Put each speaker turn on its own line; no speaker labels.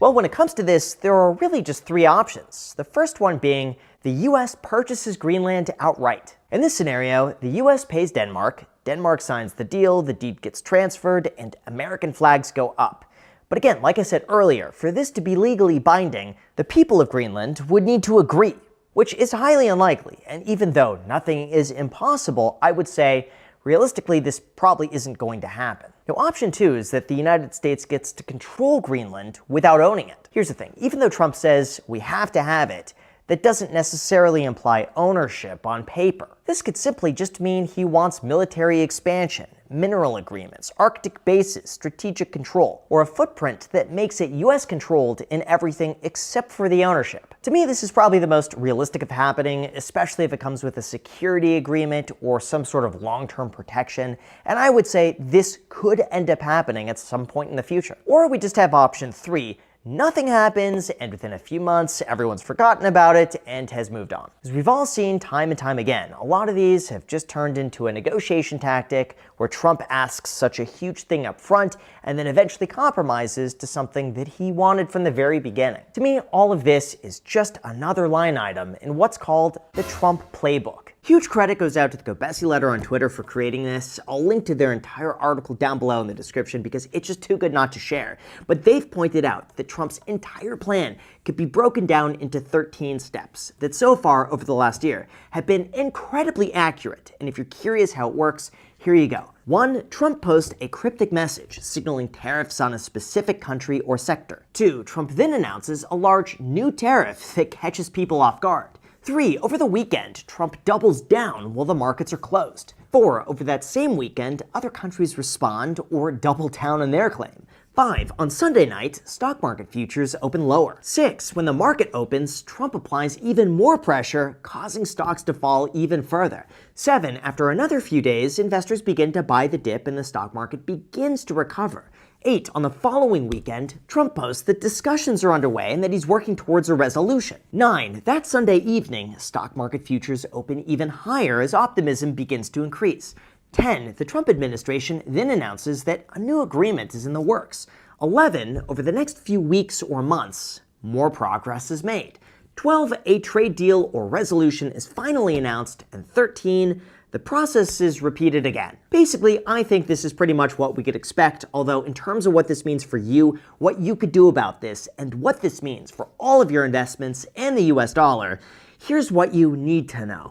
Well, when it comes to this, there are really just three options. The first one being the US purchases Greenland outright. In this scenario, the US pays Denmark, Denmark signs the deed gets transferred, and American flags go up. But again, like I said earlier, for this to be legally binding, the people of Greenland would need to agree, which is highly unlikely. And even though nothing is impossible, I would say realistically, this probably isn't going to happen. Now, option two is that the United States gets to control Greenland without owning it. Here's the thing, even though Trump says we have to have it, that doesn't necessarily imply ownership on paper. This could simply just mean he wants military expansion, mineral agreements, Arctic bases, strategic control, or a footprint that makes it US controlled in everything except for the ownership. To me, this is probably the most realistic of happening, especially if it comes with a security agreement or some sort of long-term protection, and I would say this could end up happening at some point in the future. Or we just have option three, nothing happens, and within a few months, everyone's forgotten about it and has moved on. As we've all seen time and time again, a lot of these have just turned into a negotiation tactic where Trump asks such a huge thing up front and then eventually compromises to something that he wanted from the very beginning. To me, all of this is just another line item in what's called the Trump playbook. Huge credit goes out to the Gobesi Letter on Twitter for creating this. I'll link to their entire article down below in the description because it's just too good not to share. But they've pointed out that Trump's entire plan could be broken down into 13 steps that so far over the last year have been incredibly accurate. And if you're curious how it works, here you go. 1. Trump posts a cryptic message signaling tariffs on a specific country or sector. 2. Trump then announces a large new tariff that catches people off guard. 3. Over the weekend, Trump doubles down while the markets are closed. 4. Over that same weekend, other countries respond or double down on their claim. 5. On Sunday night, stock market futures open lower. 6. When the market opens, Trump applies even more pressure, causing stocks to fall even further. 7. After another few days, investors begin to buy the dip and the stock market begins to recover. 8. On the following weekend, Trump posts that discussions are underway and that he's working towards a resolution. 9. That Sunday evening, stock market futures open even higher as optimism begins to increase. 10. The Trump administration then announces that a new agreement is in the works. 11. Over the next few weeks or months, more progress is made. 12. A trade deal or resolution is finally announced. And 13. The process is repeated again. Basically, I think this is pretty much what we could expect, although in terms of what this means for you, what you could do about this, and what this means for all of your investments and the US dollar, here's what you need to know.